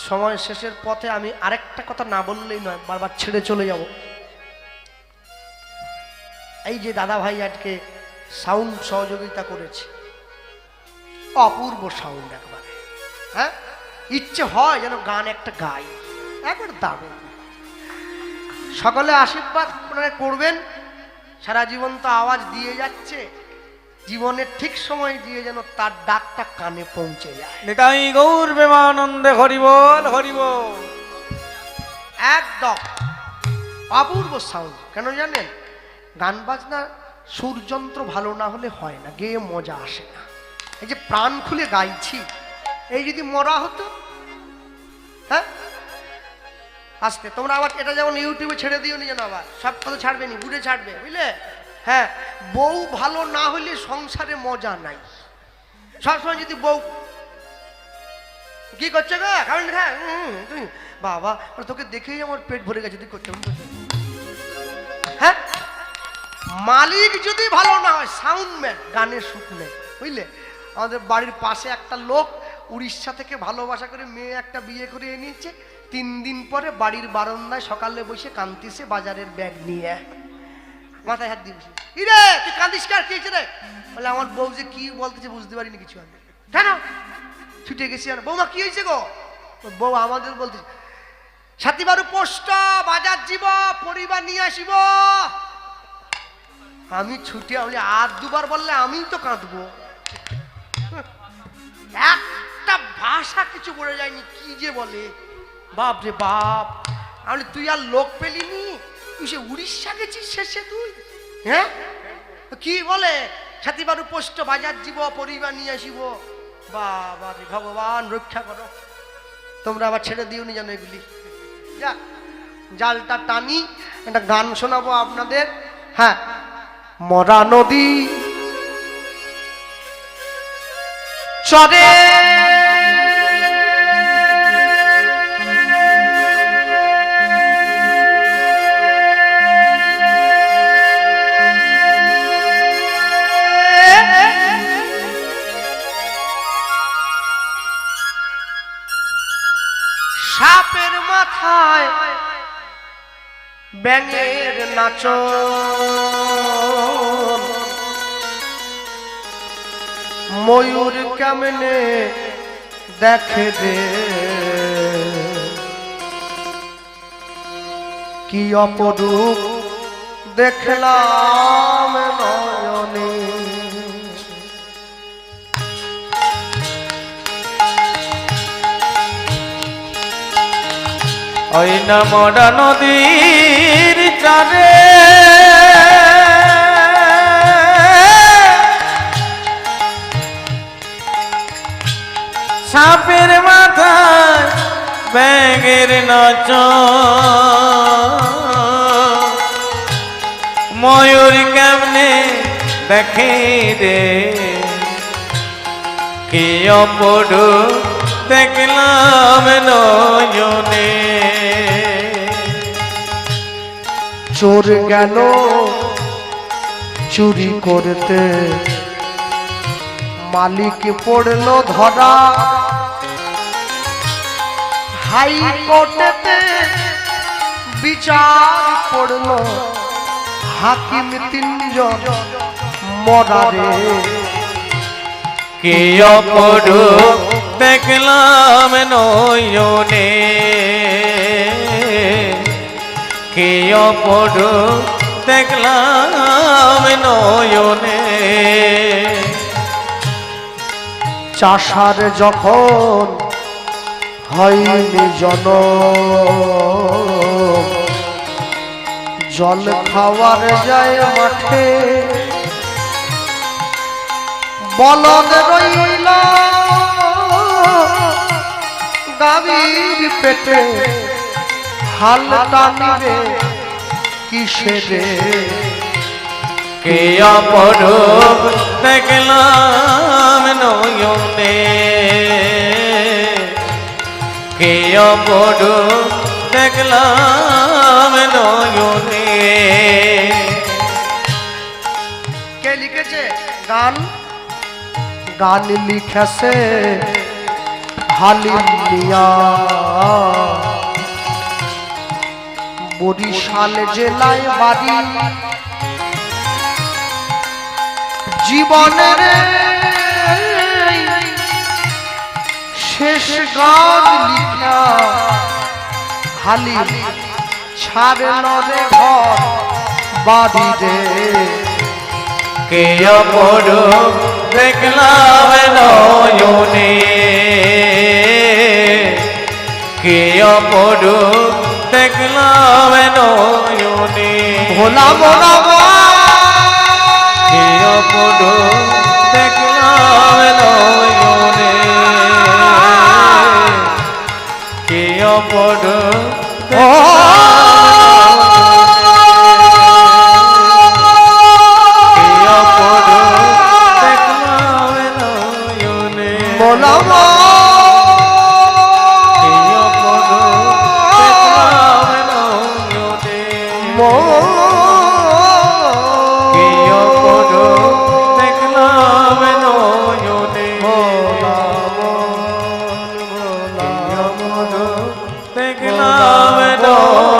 সময় শেষের পথে আমি আরেকটা কথা না বললেই নয়, বারবার ছেড়ে চলে যাব। এই যে দাদা ভাই আজকে সাউন্ড সহযোগিতা করেছে, অপূর্ব সাউন্ড একবারে। হ্যাঁ, ইচ্ছে হয় যেন গান একটা গাই, একবার দারুণ। সকলে আশীর্বাদ আপনারা করবেন। সারা জীবন তো আওয়াজ দিয়ে যাচ্ছে, জীবনের ঠিক সময় দিয়ে যেন তার ডাকটা কানে পৌঁছে যায়। নিতাই গৌর প্রেমানন্দে হরি বল হরি বল। একদম অপূর্ব সাউন্ড। কেন জানেন? গান বাজনা সুরযন্ত্র ভালো না হলে হয় না, গেয়ে মজা আসে না। এই যে প্রাণ খুলে গাইছি, এই যদি মরা হতো, হ্যাঁ আজকে তোমরা আবার এটা যেমন ইউটিউবে ছেড়ে দিও নি, যেন আবার সব কথা ছাড়বে নি, ঘুরে ছাড়বে, বুঝলে? হ্যাঁ, বউ ভালো না হলে সংসারে মজা নাই। সবসময় যদি বউ কি করছে গো, খাবেন খা, তুই বাবা তোকে দেখেই আমার পেট ভরে গেছে, তুই করতে। হ্যাঁ, মালিক যদি ভালো না হয়, সাউন্ডম্যান গানের সুখ নেই, বুঝলে? আমাদের বাড়ির পাশে একটা লোক উড়িষ্যা থেকে ভালোবাসা করে মেয়ে একটা বিয়ে করে এনেছে। 3 দিন পরে বাড়ির বারান্দায় সকালে বসে কান্দিছে বাজারের ব্যাগ নিয়ে, মাথায় হাত দিয়ে বসে। ইরে তুই কান্দিস কার, কি হয়েছে রে? বলে আমার বউ যে কি বলতেছে বুঝতে পারিনি কিছু। আমি কেন ছুটে গেছি, আর বৌমা কি হয়েছে গো? বউ আমাদের বলতেছে, সাথীবারু পোস্ট বাজার যাব, পরিবার নিয়ে আসিব। আমি ছুটে, আমি আর 2বার বললে আমি তো কাঁদবো। একটা ভাষা কিছু বলে যায়নি, কি যে বলে, বাপ রে বাপ। আমি তুই আর লোক পেলিনি, তুই সে উড়িষ্যা গেছিস শেষে তুই? হ্যাঁ, কি বলে সাথীবারু পোস্ট বাজার যাব, পরিবার নিয়ে আসিব। বাবা রে ভগবান রক্ষা করো, তোমরা আবার ছেড়ে দিও নি যেন এগুলি। যাক, জালটা টানি, একটা গান শোনাবো আপনাদের। হ্যাঁ, মরা নদী চরে সাপের মাথায় ব্যাঙের নাচন, ময়ূর কেমনে দেখে রে, কি অপরূপ দেখলাম নয়নে। ওই না মরা নদীর চারে সাপের মাথায় ব্যাঙের নাচন, ময়ূর কেমনে দেখে রে, কি অপরূপ দেখলাম নয়নে। চোর গেল চুরি করতে, মালিক পড়লো ধরা, হাইকোর্টেতে বিচার পড়লো, হাকিম 3 জন মরা রে, কি অপরূপ দেখলাম নয়নে, কি অপরূপ দেখলাম নয়নে। চাষার যখন হয়নি জনম, জল খাওয়ার যায় মাঠে, বলদ রইল গাভীর পেটে, হাল টানিবে কিসে রে, কি অপরূপ দেখলাম নয়নে, কি অপরূপ দেখলাম নয়নে। কে লিখেছে গান? গান লিখেছে হালিম মিয়া বরিশাল জেলায় বাড়ি জীবনের শেষ গান লিখা হালিম ছাড়ল রে ঘর বাড়ি রে কে অপরূপ দেখলাম নয়নে কে অপরূপ দেখলাম নয়নে ভোলা ভোলা কে অপরূপ দেখলাম নয়নে কে অপরূপ দেখলাম